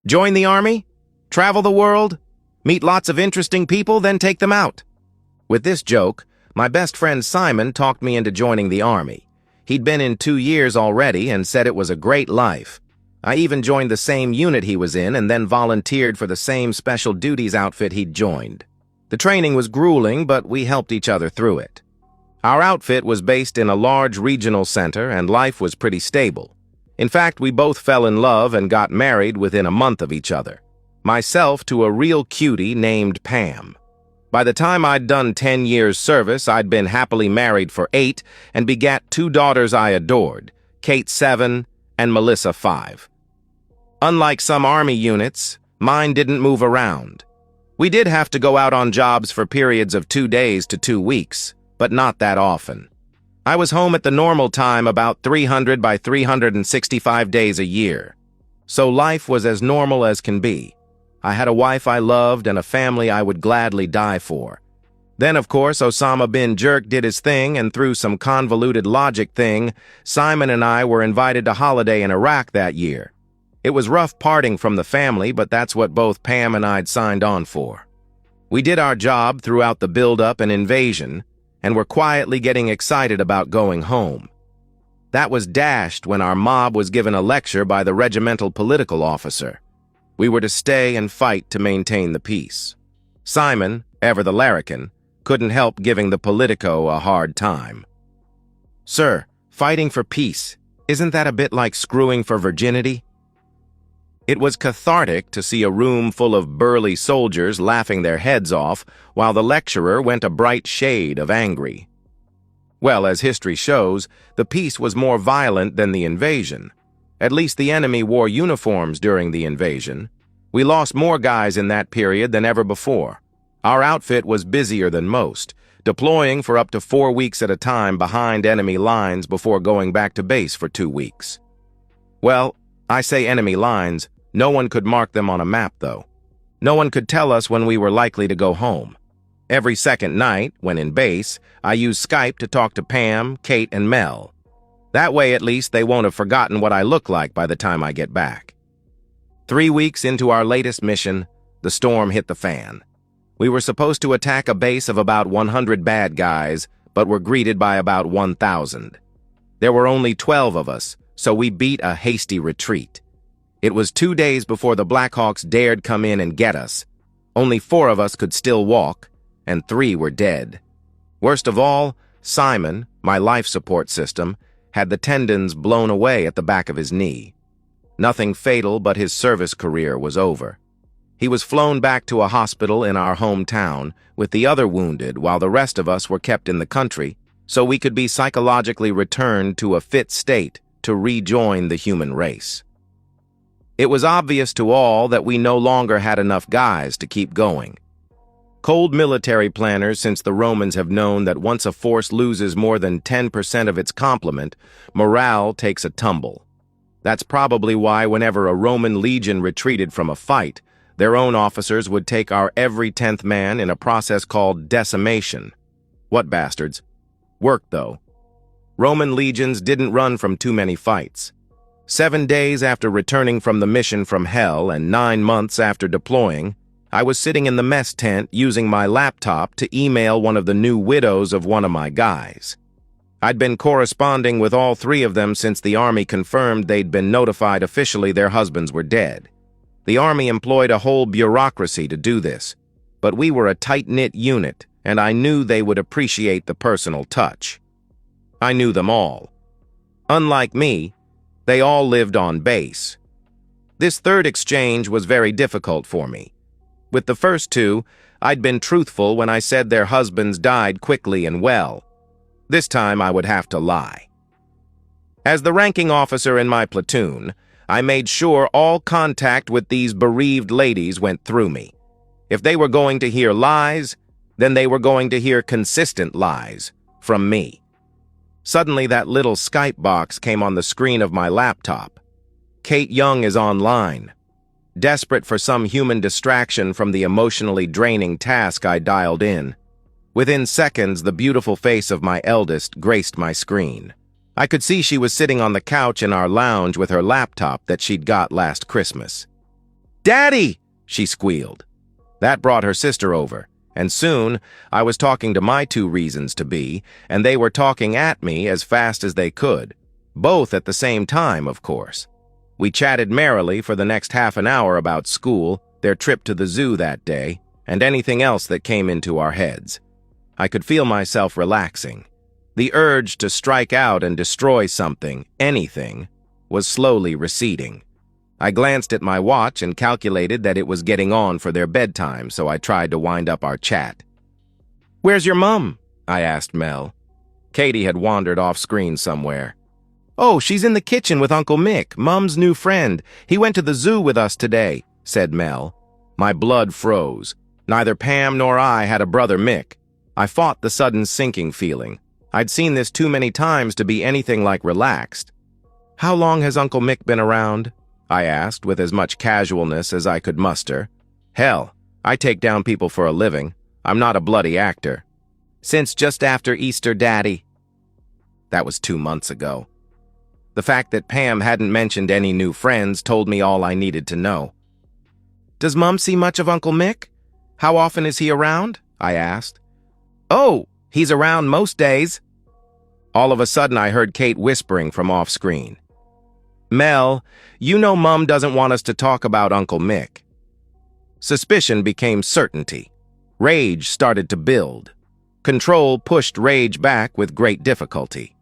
Join the army? Travel the world? Meet lots of interesting people, then take them out? With this joke, my best friend Simon talked me into joining the army. He'd been in 2 years already and said it was a great life. I even joined the same unit he was in and then volunteered for the same special duties outfit he'd joined. The training was grueling, but we helped each other through it. Our outfit was based in a large regional center and life was pretty stable. In fact, we both fell in love and got married within a month of each other. Myself to a real cutie named Pam. By the time I'd done 10 years service, I'd been happily married for 8 and begat 2 daughters I adored, Kate 7 and Melissa 5. Unlike some army units, mine didn't move around. We did have to go out on jobs for periods of 2 days to 2 weeks, but not that often. I was home at the normal time about 300 by 365 days a year. So life was as normal as can be. I had a wife I loved and a family I would gladly die for. Then, of course, Osama bin Jerk did his thing, and through some convoluted logic thing, Simon and I were invited to holiday in Iraq that year. It was rough parting from the family, but that's what both Pam and I'd signed on for. We did our job throughout the build-up and invasion, and were quietly getting excited about going home. That was dashed when our mob was given a lecture by the regimental political officer. We were to stay and fight to maintain the peace. Simon, ever the larrikin, couldn't help giving the politico a hard time. "Sir, fighting for peace, isn't that a bit like screwing for virginity?" It was cathartic to see a room full of burly soldiers laughing their heads off while the lecturer went a bright shade of angry. Well, as history shows, the peace was more violent than the invasion. At least the enemy wore uniforms during the invasion. We lost more guys in that period than ever before. Our outfit was busier than most, deploying for up to 4 weeks at a time behind enemy lines before going back to base for 2 weeks. Well, I say enemy lines. No one could mark them on a map, though. No one could tell us when we were likely to go home. Every second night, when in base, I used Skype to talk to Pam, Kate, and Mel. That way, at least, they won't have forgotten what I look like by the time I get back. 3 weeks into our latest mission, the storm hit the fan. We were supposed to attack a base of about 100 bad guys, but were greeted by about 1,000. There were only 12 of us, so we beat a hasty retreat. It was 2 days before the Blackhawks dared come in and get us. Only 4 of us could still walk, and 3 were dead. Worst of all, Simon, my life support system, had the tendons blown away at the back of his knee. Nothing fatal, but his service career was over. He was flown back to a hospital in our hometown with the other wounded while the rest of us were kept in the country so we could be psychologically returned to a fit state to rejoin the human race. It was obvious to all that we no longer had enough guys to keep going. Cold military planners since the Romans have known that once a force loses more than 10% of its complement, morale takes a tumble. That's probably why whenever a Roman legion retreated from a fight, their own officers would take our every 10th man in a process called decimation. What bastards? Worked, though. Roman legions didn't run from too many fights. 7 days after returning from the mission from hell and 9 months after deploying, I was sitting in the mess tent using my laptop to email one of the new widows of one of my guys. I'd been corresponding with all 3 of them since the Army confirmed they'd been notified officially their husbands were dead. The Army employed a whole bureaucracy to do this, but we were a tight-knit unit, and I knew they would appreciate the personal touch. I knew them all. Unlike me, they all lived on base. This third exchange was very difficult for me. With the first 2, I'd been truthful when I said their husbands died quickly and well. This time I would have to lie. As the ranking officer in my platoon, I made sure all contact with these bereaved ladies went through me. If they were going to hear lies, then they were going to hear consistent lies from me. Suddenly, that little Skype box came on the screen of my laptop. Kate Young is online. Desperate for some human distraction from the emotionally draining task I dialed in. Within seconds, the beautiful face of my eldest graced my screen. I could see she was sitting on the couch in our lounge with her laptop that she'd got last Christmas. "Daddy!" she squealed. That brought her sister over, and soon I was talking to my two reasons to be, and they were talking at me as fast as they could. Both at the same time, of course. We chatted merrily for the next half an hour about school, their trip to the zoo that day, and anything else that came into our heads. I could feel myself relaxing. The urge to strike out and destroy something, anything, was slowly receding. I glanced at my watch and calculated that it was getting on for their bedtime, so I tried to wind up our chat. "Where's your mum?" I asked Mel. Katie had wandered off screen somewhere. "Oh, she's in the kitchen with Uncle Mick, Mum's new friend. He went to the zoo with us today," said Mel. My blood froze. Neither Pam nor I had a brother Mick. I fought the sudden sinking feeling. I'd seen this too many times to be anything like relaxed. "How long has Uncle Mick been around?" I asked with as much casualness as I could muster. Hell, I take down people for a living. I'm not a bloody actor. "Since just after Easter, Daddy." That was 2 months ago. The fact that Pam hadn't mentioned any new friends told me all I needed to know. "Does Mum see much of Uncle Mick? How often is he around?" I asked. "Oh, he's around most days." All of a sudden, I heard Kate whispering from off-screen. "Mel, you know Mum doesn't want us to talk about Uncle Mick." Suspicion became certainty. Rage started to build. Control pushed rage back with great difficulty.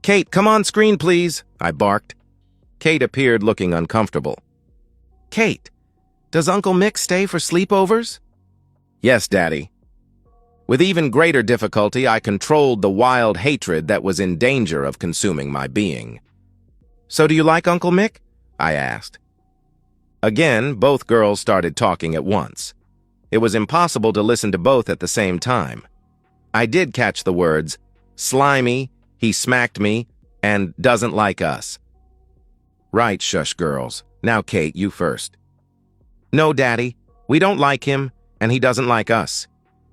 "Kate, come on screen, please," I barked. Kate appeared looking uncomfortable. "Kate, does Uncle Mick stay for sleepovers?" "Yes, Daddy." With even greater difficulty, I controlled the wild hatred that was in danger of consuming my being. "So do you like Uncle Mick?" I asked. Again, both girls started talking at once. It was impossible to listen to both at the same time. I did catch the words, slimy, he smacked me, and doesn't like us. "Right, shush, girls. Now, Kate, you first." "No, Daddy. We don't like him, and he doesn't like us.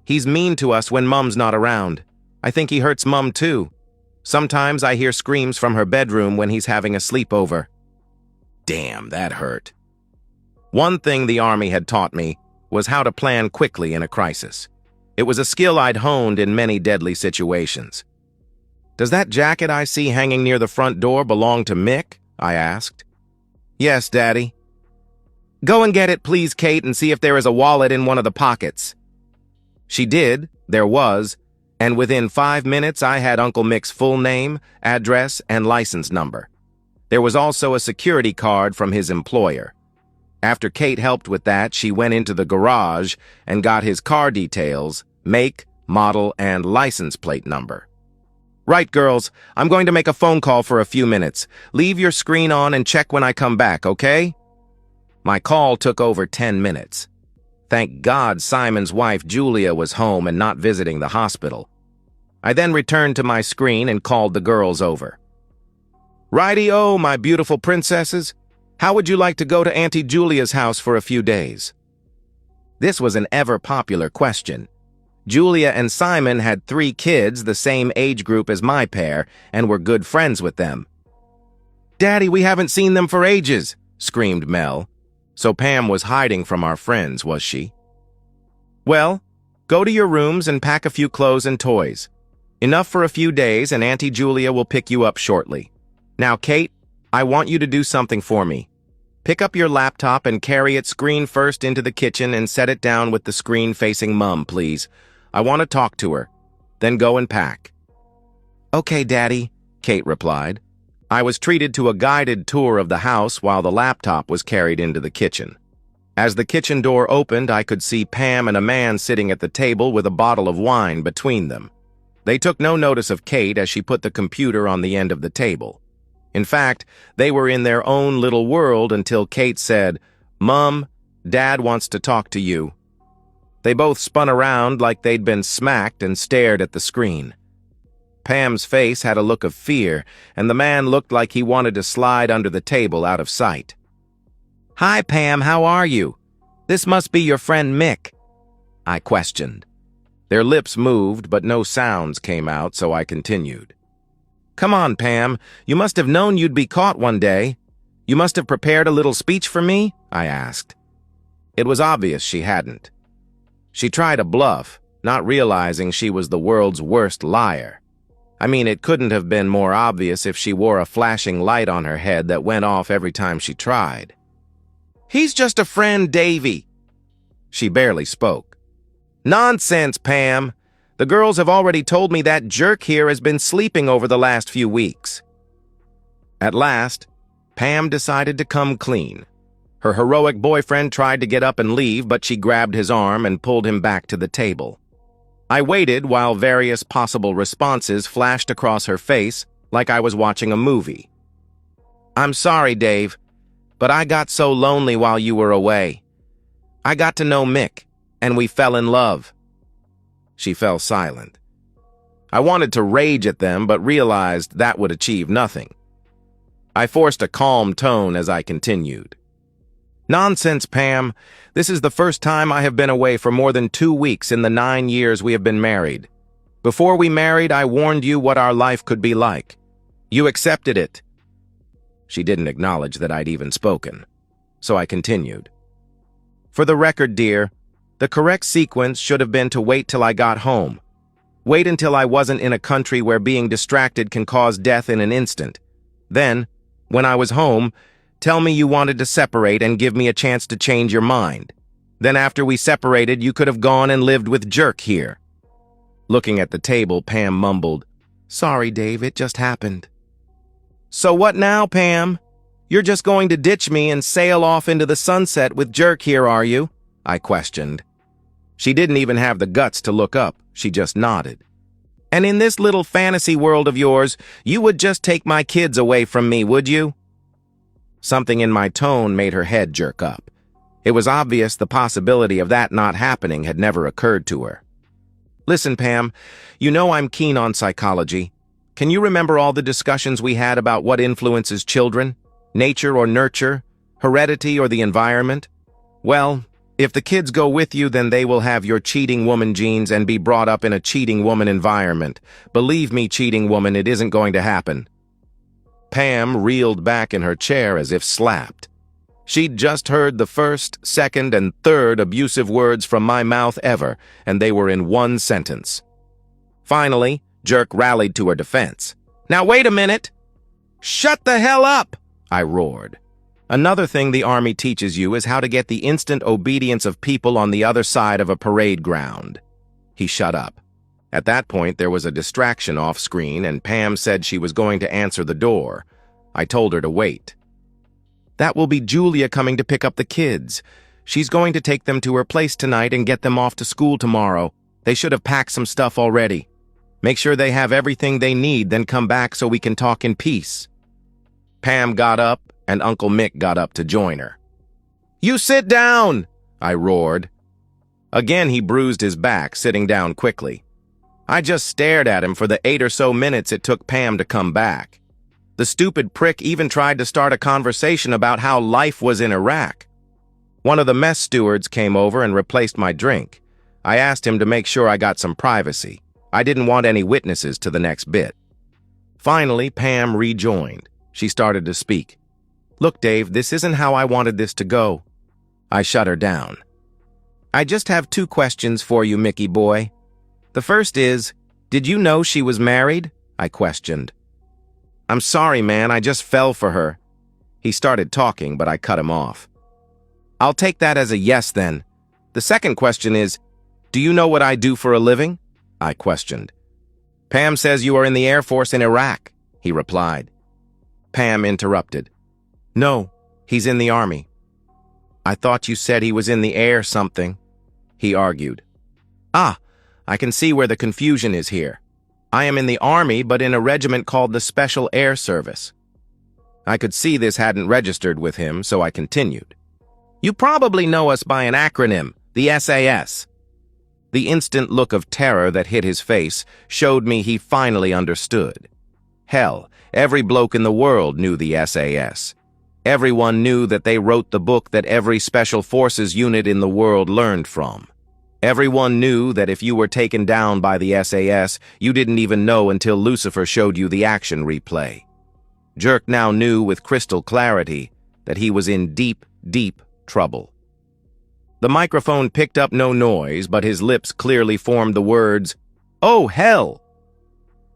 He's mean to us when Mum's not around. I think he hurts Mum, too. Sometimes I hear screams from her bedroom when he's having a sleepover." Damn, that hurt. One thing the Army had taught me was how to plan quickly in a crisis. It was a skill I'd honed in many deadly situations. "Does that jacket I see hanging near the front door belong to Mick?" I asked. "Yes, Daddy." "Go and get it, please, Kate, and see if there is a wallet in one of the pockets." She did, there was, and within 5 minutes I had Uncle Mick's full name, address, and license number. There was also a security card from his employer. After Kate helped with that, she went into the garage and got his car details, make, model, and license plate number. "Right, girls, I'm going to make a phone call for a few minutes. Leave your screen on and check when I come back, okay?" My call took over 10 minutes. Thank God Simon's wife Julia was home and not visiting the hospital. I then returned to my screen and called the girls over. "Righty-o, my beautiful princesses. How would you like to go to Auntie Julia's house for a few days?" This was an ever-popular question. Julia and Simon had 3 kids, the same age group as my pair, and were good friends with them. "Daddy, we haven't seen them for ages," screamed Mel. So Pam was hiding from our friends, was she? "Well, go to your rooms and pack a few clothes and toys. Enough for a few days, and Auntie Julia will pick you up shortly. Now, Kate, I want you to do something for me. Pick up your laptop and carry it screen first into the kitchen and set it down with the screen facing Mum, please. I want to talk to her. Then go and pack." "Okay, Daddy," Kate replied. I was treated to a guided tour of the house while the laptop was carried into the kitchen. As the kitchen door opened, I could see Pam and a man sitting at the table with a bottle of wine between them. They took no notice of Kate as she put the computer on the end of the table. In fact, they were in their own little world until Kate said, "Mum, Dad wants to talk to you." They both spun around like they'd been smacked and stared at the screen. Pam's face had a look of fear, and the man looked like he wanted to slide under the table out of sight. "Hi, Pam, how are you? This must be your friend Mick," I questioned. Their lips moved, but no sounds came out, so I continued. "Come on, Pam, you must have known you'd be caught one day. You must have prepared a little speech for me?" I asked. It was obvious she hadn't. She tried a bluff, not realizing she was the world's worst liar. I mean, it couldn't have been more obvious if she wore a flashing light on her head that went off every time she tried. "He's just a friend, Davy." She barely spoke. "Nonsense, Pam. The girls have already told me that jerk here has been sleeping over the last few weeks." At last, Pam decided to come clean. Her heroic boyfriend tried to get up and leave, but she grabbed his arm and pulled him back to the table. I waited while various possible responses flashed across her face like I was watching a movie. "I'm sorry, Dave, but I got so lonely while you were away. I got to know Mick, and we fell in love." She fell silent. I wanted to rage at them, but realized that would achieve nothing. I forced a calm tone as I continued. "Nonsense, Pam. This is the first time I have been away for more than 2 weeks in the 9 years we have been married. Before we married, I warned you what our life could be like. You accepted it." She didn't acknowledge that I'd even spoken, so I continued. "For the record, dear, the correct sequence should have been to wait till I got home. Wait until I wasn't in a country where being distracted can cause death in an instant. Then, when I was home, tell me you wanted to separate and give me a chance to change your mind. Then after we separated, you could have gone and lived with Jerk here." Looking at the table, Pam mumbled, "Sorry, Dave, it just happened." "So what now, Pam? You're just going to ditch me and sail off into the sunset with Jerk here, are you?" I questioned. She didn't even have the guts to look up. She just nodded. "And in this little fantasy world of yours, you would just take my kids away from me, would you?" Something in my tone made her head jerk up. It was obvious the possibility of that not happening had never occurred to her. "Listen, Pam, you know I'm keen on psychology. Can you remember all the discussions we had about what influences children? Nature or nurture? Heredity or the environment? Well, if the kids go with you, then they will have your cheating woman genes and be brought up in a cheating woman environment. Believe me, cheating woman, it isn't going to happen." Pam reeled back in her chair as if slapped. She'd just heard the first, second, and third abusive words from my mouth ever, and they were in one sentence. Finally, Jerk rallied to her defense. "Now wait a minute!" "Shut the hell up!" I roared. "Another thing the Army teaches you is how to get the instant obedience of people on the other side of a parade ground." He shut up. At that point, there was a distraction off-screen, and Pam said she was going to answer the door. I told her to wait. "That will be Julia coming to pick up the kids. She's going to take them to her place tonight and get them off to school tomorrow. They should have packed some stuff already. Make sure they have everything they need, then come back so we can talk in peace." Pam got up, and Uncle Mick got up to join her. "You sit down!" I roared. Again, he bruised his back, sitting down quickly. I just stared at him for the 8 or so minutes it took Pam to come back. The stupid prick even tried to start a conversation about how life was in Iraq. One of the mess stewards came over and replaced my drink. I asked him to make sure I got some privacy. I didn't want any witnesses to the next bit. Finally, Pam rejoined. She started to speak. "Look, Dave, this isn't how I wanted this to go." I shut her down. "I just have 2 questions for you, Mickey boy. The first is, did you know she was married?" I questioned. "I'm sorry, man, I just fell for her." He started talking, but I cut him off. "I'll take that as a yes, then. The second question is, do you know what I do for a living?" I questioned. "Pam says you are in the Air Force in Iraq," he replied. Pam interrupted. "No, he's in the Army." "I thought you said he was in the air something," he argued. "Ah, I can see where the confusion is here. I am in the Army, but in a regiment called the Special Air Service." I could see this hadn't registered with him, so I continued. "You probably know us by an acronym, the SAS." The instant look of terror that hit his face showed me he finally understood. Hell, every bloke in the world knew the SAS. Everyone knew that they wrote the book that every special forces unit in the world learned from. Everyone knew that if you were taken down by the SAS, you didn't even know until Lucifer showed you the action replay. Jerk now knew with crystal clarity that he was in deep, deep trouble. The microphone picked up no noise, but his lips clearly formed the words, "Oh, hell!"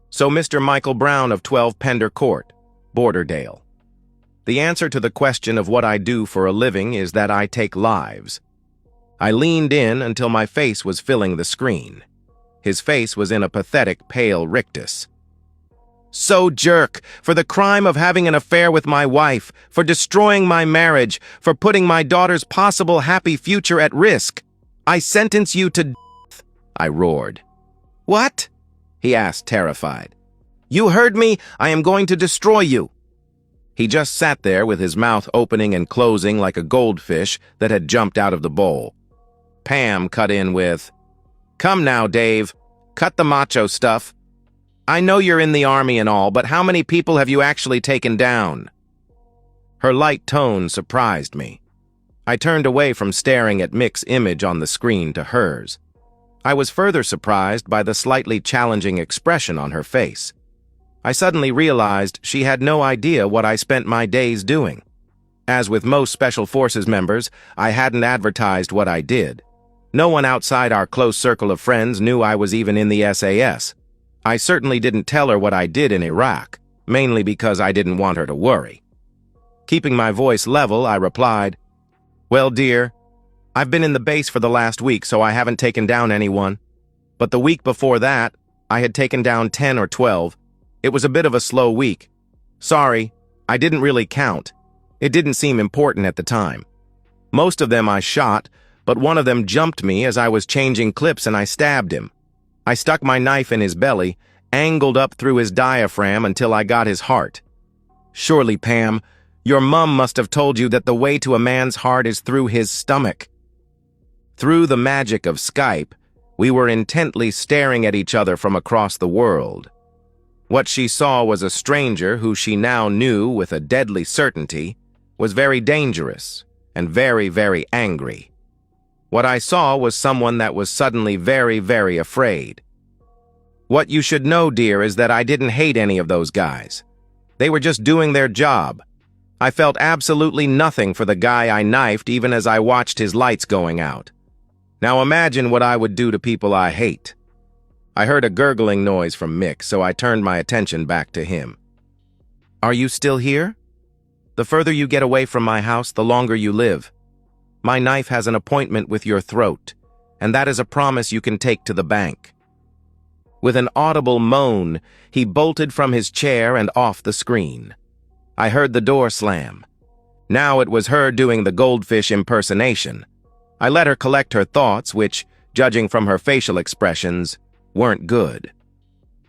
So Mr. Michael Brown of 12 Pender Court, Borderdale. The answer to the question of what I do for a living is that I take lives. I leaned in until my face was filling the screen. His face was in a pathetic, pale rictus. "So jerk, for the crime of having an affair with my wife, for destroying my marriage, for putting my daughter's possible happy future at risk, I sentence you to death," I roared. "What?" he asked, terrified. "You heard me. I am going to destroy you." He just sat there with his mouth opening and closing like a goldfish that had jumped out of the bowl. Pam cut in with, "Come now, Dave. Cut the macho stuff. I know you're in the army and all, but how many people have you actually taken down?" Her light tone surprised me. I turned away from staring at Mick's image on the screen to hers. I was further surprised by the slightly challenging expression on her face. I suddenly realized she had no idea what I spent my days doing. As with most Special Forces members, I hadn't advertised what I did. No one outside our close circle of friends knew I was even in the SAS. I certainly didn't tell her what I did in Iraq, mainly because I didn't want her to worry. Keeping my voice level, I replied, "Well, dear, I've been in the base for the last week, so I haven't taken down anyone. But the week before that, I had taken down 10 or 12. It was a bit of a slow week. Sorry, I didn't really count. It didn't seem important at the time. Most of them I shot, but one of them jumped me as I was changing clips and I stabbed him. I stuck my knife in his belly, angled up through his diaphragm until I got his heart. Surely, Pam, your mum must have told you that the way to a man's heart is through his stomach." Through the magic of Skype, we were intently staring at each other from across the world. What she saw was a stranger who she now knew with a deadly certainty was very dangerous and very, very angry. What I saw was someone that was suddenly very, very afraid. What you should know, dear, is that I didn't hate any of those guys. They were just doing their job. I felt absolutely nothing for the guy I knifed even as I watched his lights going out. Now imagine what I would do to people I hate. I heard a gurgling noise from Mick, so I turned my attention back to him. "Are you still here? The further you get away from my house, the longer you live. My knife has an appointment with your throat, and that is a promise you can take to the bank." With an audible moan, he bolted from his chair and off the screen. I heard the door slam. Now it was her doing the goldfish impersonation. I let her collect her thoughts, which, judging from her facial expressions, weren't good.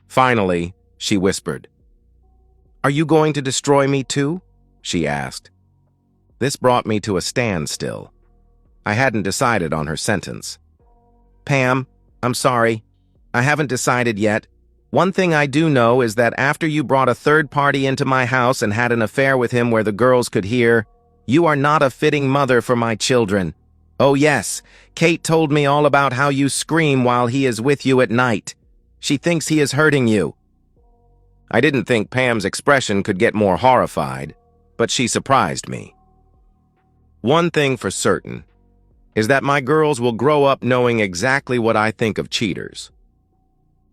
Finally, she whispered, "Are you going to destroy me too?" she asked. This brought me to a standstill. I hadn't decided on her sentence. "Pam, I'm sorry. I haven't decided yet. One thing I do know is that after you brought a third party into my house and had an affair with him where the girls could hear, you are not a fitting mother for my children. Oh yes, Kate told me all about how you scream while he is with you at night. She thinks he is hurting you." I didn't think Pam's expression could get more horrified, but she surprised me. One thing for certain is that my girls will grow up knowing exactly what I think of cheaters.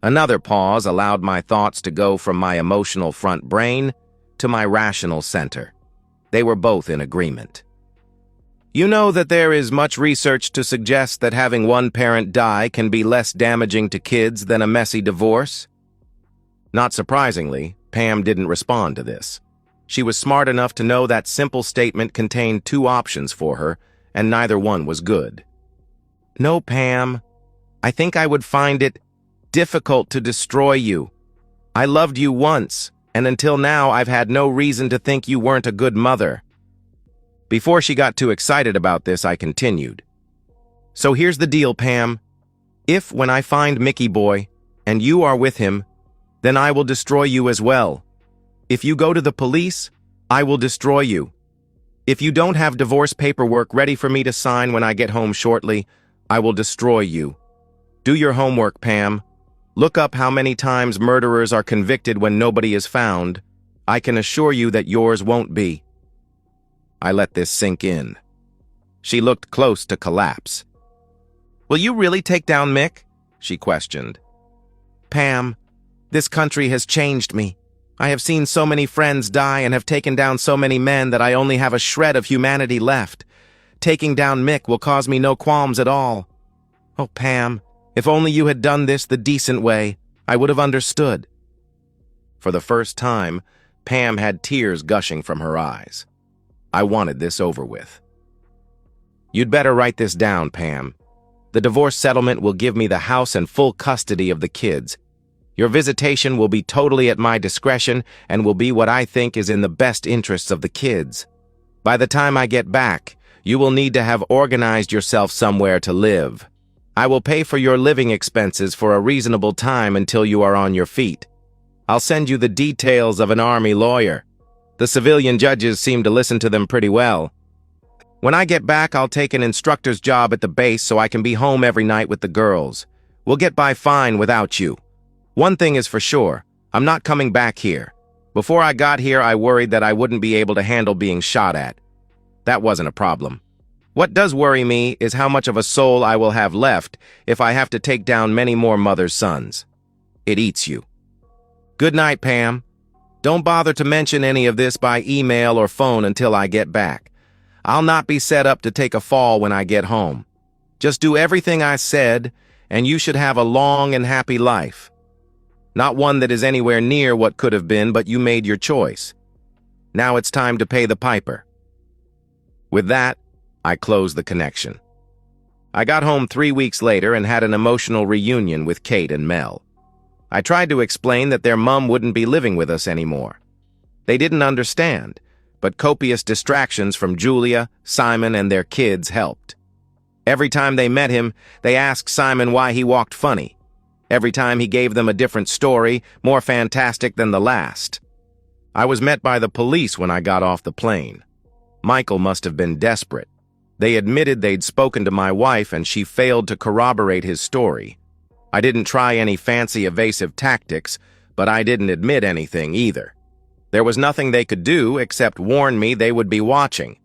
Another pause allowed my thoughts to go from my emotional front brain to my rational center. They were both in agreement. You know that there is much research to suggest that having one parent die can be less damaging to kids than a messy divorce? Not surprisingly, Pam didn't respond to this. She was smart enough to know that simple statement contained two options for her, and neither one was good. "No, Pam. I think I would find it difficult to destroy you. I loved you once, and until now I've had no reason to think you weren't a good mother." Before she got too excited about this, I continued. "So here's the deal, Pam. If, when I find Mickey Boy, and you are with him, then I will destroy you as well. If you go to the police, I will destroy you. If you don't have divorce paperwork ready for me to sign when I get home shortly, I will destroy you. Do your homework, Pam. Look up how many times murderers are convicted when nobody is found. I can assure you that yours won't be." I let this sink in. She looked close to collapse. "Will you really take down Mick?" she questioned. "Pam, this country has changed me. I have seen so many friends die and have taken down so many men that I only have a shred of humanity left. Taking down Mick will cause me no qualms at all. Oh, Pam, if only you had done this the decent way, I would have understood." For the first time, Pam had tears gushing from her eyes. I wanted this over with. "You'd better write this down, Pam. The divorce settlement will give me the house and full custody of the kids. Your visitation will be totally at my discretion and will be what I think is in the best interests of the kids. By the time I get back, you will need to have organized yourself somewhere to live. I will pay for your living expenses for a reasonable time until you are on your feet. I'll send you the details of an army lawyer. The civilian judges seem to listen to them pretty well. When I get back, I'll take an instructor's job at the base so I can be home every night with the girls. We'll get by fine without you. One thing is for sure, I'm not coming back here. Before I got here, I worried that I wouldn't be able to handle being shot at. That wasn't a problem. What does worry me is how much of a soul I will have left if I have to take down many more mothers' sons. It eats you. Good night, Pam. Don't bother to mention any of this by email or phone until I get back. I'll not be set up to take a fall when I get home. Just do everything I said, and you should have a long and happy life. Not one that is anywhere near what could have been, but you made your choice. Now it's time to pay the piper." With that, I closed the connection. I got home 3 weeks later and had an emotional reunion with Kate and Mel. I tried to explain that their mum wouldn't be living with us anymore. They didn't understand, but copious distractions from Julia, Simon, and their kids helped. Every time they met him, they asked Simon why he walked funny. Every time he gave them a different story, more fantastic than the last. I was met by the police when I got off the plane. Michael must have been desperate. They admitted they'd spoken to my wife and she failed to corroborate his story. I didn't try any fancy evasive tactics, but I didn't admit anything either. There was nothing they could do except warn me they would be watching.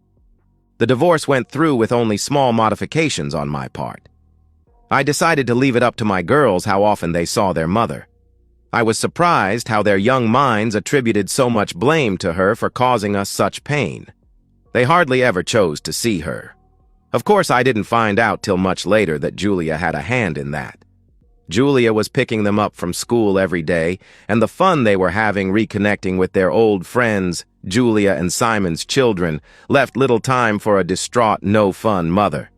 The divorce went through with only small modifications on my part. I decided to leave it up to my girls how often they saw their mother. I was surprised how their young minds attributed so much blame to her for causing us such pain. They hardly ever chose to see her. Of course, I didn't find out till much later that Julia had a hand in that. Julia was picking them up from school every day, and the fun they were having reconnecting with their old friends, Julia and Simon's children, left little time for a distraught, no-fun mother.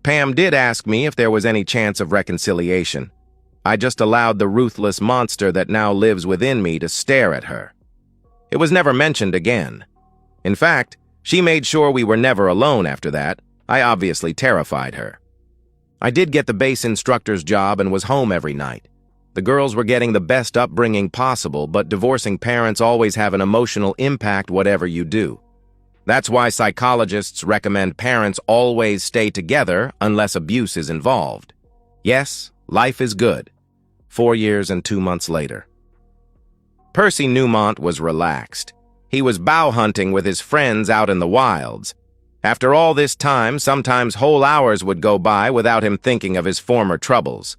Pam did ask me if there was any chance of reconciliation. I just allowed the ruthless monster that now lives within me to stare at her. It was never mentioned again. In fact, she made sure we were never alone after that. I obviously terrified her. I did get the base instructor's job and was home every night. The girls were getting the best upbringing possible, but divorcing parents always have an emotional impact whatever you do. That's why psychologists recommend parents always stay together unless abuse is involved. Yes, life is good. 4 years and 2 months later. Percy Newmont was relaxed. He was bow hunting with his friends out in the wilds. After all this time, sometimes whole hours would go by without him thinking of his former troubles.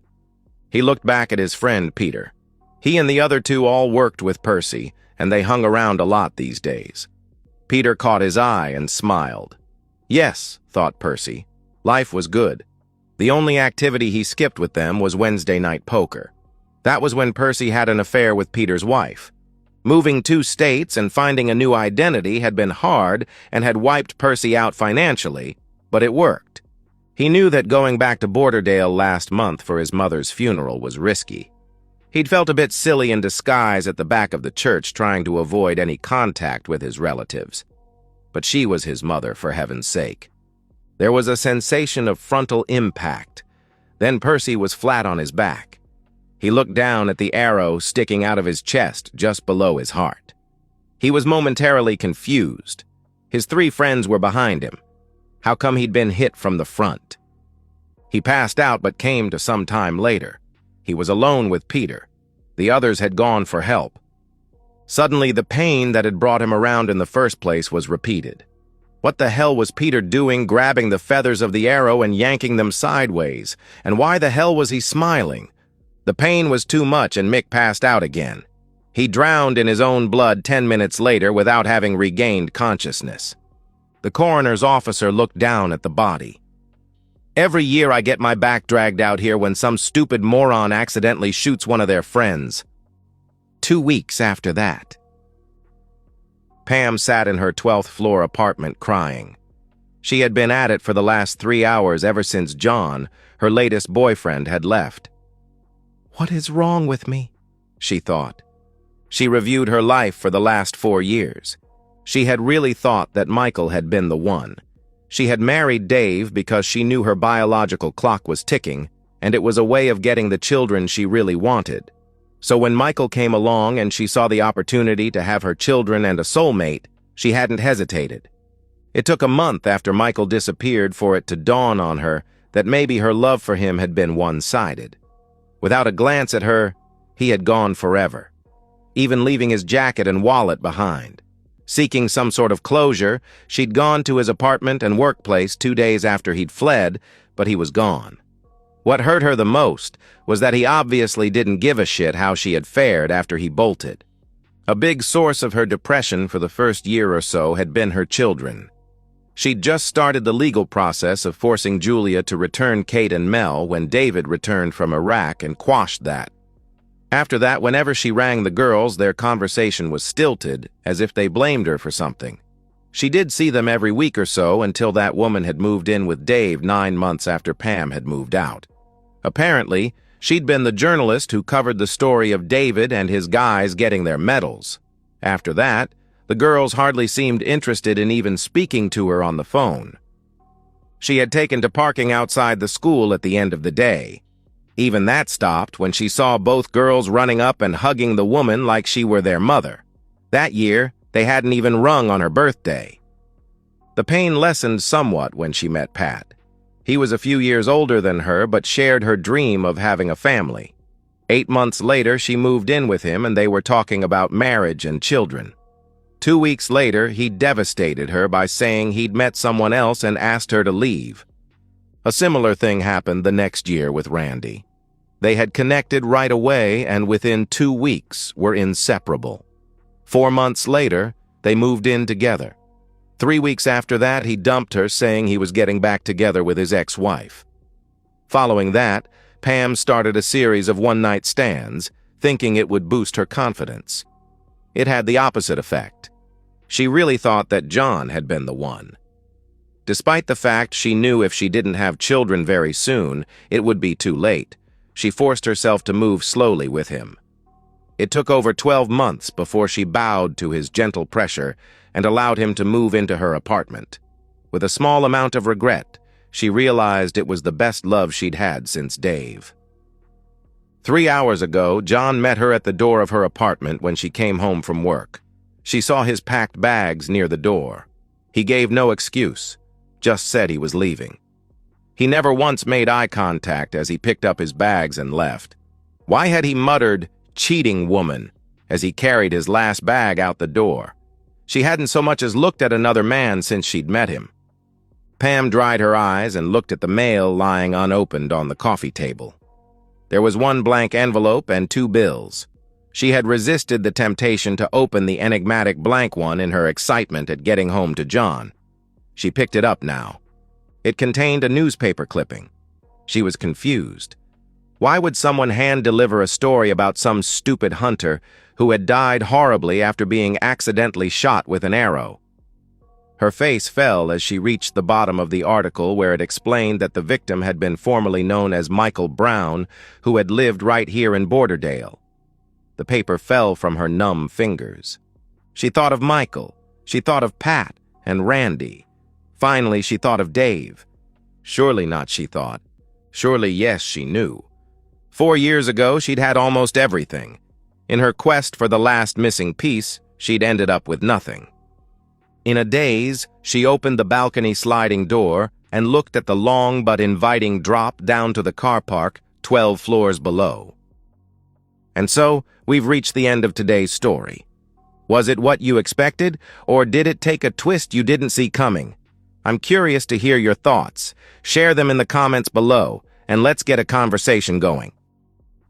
He looked back at his friend Peter. He and the other two all worked with Percy, and they hung around a lot these days. Peter caught his eye and smiled. Yes, thought Percy, life was good. The only activity he skipped with them was Wednesday night poker. That was when Percy had an affair with Peter's wife. Moving 2 states and finding a new identity had been hard and had wiped Percy out financially, but it worked. He knew that going back to Borderdale last month for his mother's funeral was risky. He'd felt a bit silly in disguise at the back of the church trying to avoid any contact with his relatives. But she was his mother, for heaven's sake. There was a sensation of frontal impact. Then Percy was flat on his back. He looked down at the arrow sticking out of his chest just below his heart. He was momentarily confused. His 3 friends were behind him. How come he'd been hit from the front? He passed out but came to some time later. He was alone with Peter. The others had gone for help. Suddenly, the pain that had brought him around in the first place was repeated. What the hell was Peter doing grabbing the feathers of the arrow and yanking them sideways? And why the hell was he smiling? The pain was too much and Mick passed out again. He drowned in his own blood 10 minutes later without having regained consciousness. The coroner's officer looked down at the body. Every year I get my back dragged out here when some stupid moron accidentally shoots one of their friends. 2 weeks after that. Pam sat in her 12th floor apartment crying. She had been at it for the last 3 hours ever since John, her latest boyfriend, had left. What is wrong with me? She thought. She reviewed her life for the last 4 years. She had really thought that Michael had been the one. She had married Dave because she knew her biological clock was ticking, and it was a way of getting the children she really wanted. So when Michael came along and she saw the opportunity to have her children and a soulmate, she hadn't hesitated. It took a month after Michael disappeared for it to dawn on her that maybe her love for him had been one-sided. Without a glance at her, he had gone forever, even leaving his jacket and wallet behind. Seeking some sort of closure, she'd gone to his apartment and workplace 2 days after he'd fled, but he was gone. What hurt her the most was that he obviously didn't give a shit how she had fared after he bolted. A big source of her depression for the first year or so had been her children. She'd just started the legal process of forcing Julia to return Kate and Mel when David returned from Iraq and quashed that. After that, whenever she rang the girls, their conversation was stilted, as if they blamed her for something. She did see them every week or so until that woman had moved in with Dave 9 months after Pam had moved out. Apparently, she'd been the journalist who covered the story of David and his guys getting their medals. After that, the girls hardly seemed interested in even speaking to her on the phone. She had taken to parking outside the school at the end of the day. Even that stopped when she saw both girls running up and hugging the woman like she were their mother. That year, they hadn't even rung on her birthday. The pain lessened somewhat when she met Pat. He was a few years older than her, but shared her dream of having a family. 8 months later, she moved in with him and they were talking about marriage and children. 2 weeks later, he devastated her by saying he'd met someone else and asked her to leave. A similar thing happened the next year with Randy. They had connected right away and within 2 weeks were inseparable. 4 months later, they moved in together. 3 weeks after that, he dumped her, saying he was getting back together with his ex-wife. Following that, Pam started a series of one-night stands, thinking it would boost her confidence. It had the opposite effect. She really thought that John had been the one. Despite the fact she knew if she didn't have children very soon, it would be too late, she forced herself to move slowly with him. It took over 12 months before she bowed to his gentle pressure and allowed him to move into her apartment. With a small amount of regret, she realized it was the best love she'd had since Dave. 3 hours ago, John met her at the door of her apartment when she came home from work. She saw his packed bags near the door. He gave no excuse, just said he was leaving. He never once made eye contact as he picked up his bags and left. Why had he muttered, "cheating woman," as he carried his last bag out the door? She hadn't so much as looked at another man since she'd met him. Pam dried her eyes and looked at the mail lying unopened on the coffee table. There was 1 blank envelope and 2 bills. She had resisted the temptation to open the enigmatic blank one in her excitement at getting home to John. She picked it up now. It contained a newspaper clipping. She was confused. Why would someone hand-deliver a story about some stupid hunter who had died horribly after being accidentally shot with an arrow? Her face fell as she reached the bottom of the article where it explained that the victim had been formerly known as Michael Brown, who had lived right here in Borderdale. The paper fell from her numb fingers. She thought of Michael. She thought of Pat and Randy. Finally, she thought of Dave. Surely not, she thought. Surely yes, she knew. 4 years ago, she'd had almost everything. In her quest for the last missing piece, she'd ended up with nothing. In a daze, she opened the balcony sliding door and looked at the long but inviting drop down to the car park 12 floors below. And so, we've reached the end of today's story. Was it what you expected, or did it take a twist you didn't see coming? I'm curious to hear your thoughts. Share them in the comments below, and let's get a conversation going.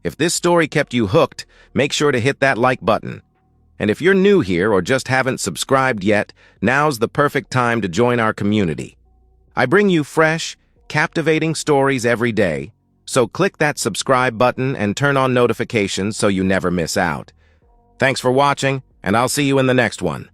If this story kept you hooked, make sure to hit that like button. And if you're new here or just haven't subscribed yet, now's the perfect time to join our community. I bring you fresh, captivating stories every day, so click that subscribe button and turn on notifications so you never miss out. Thanks for watching, and I'll see you in the next one.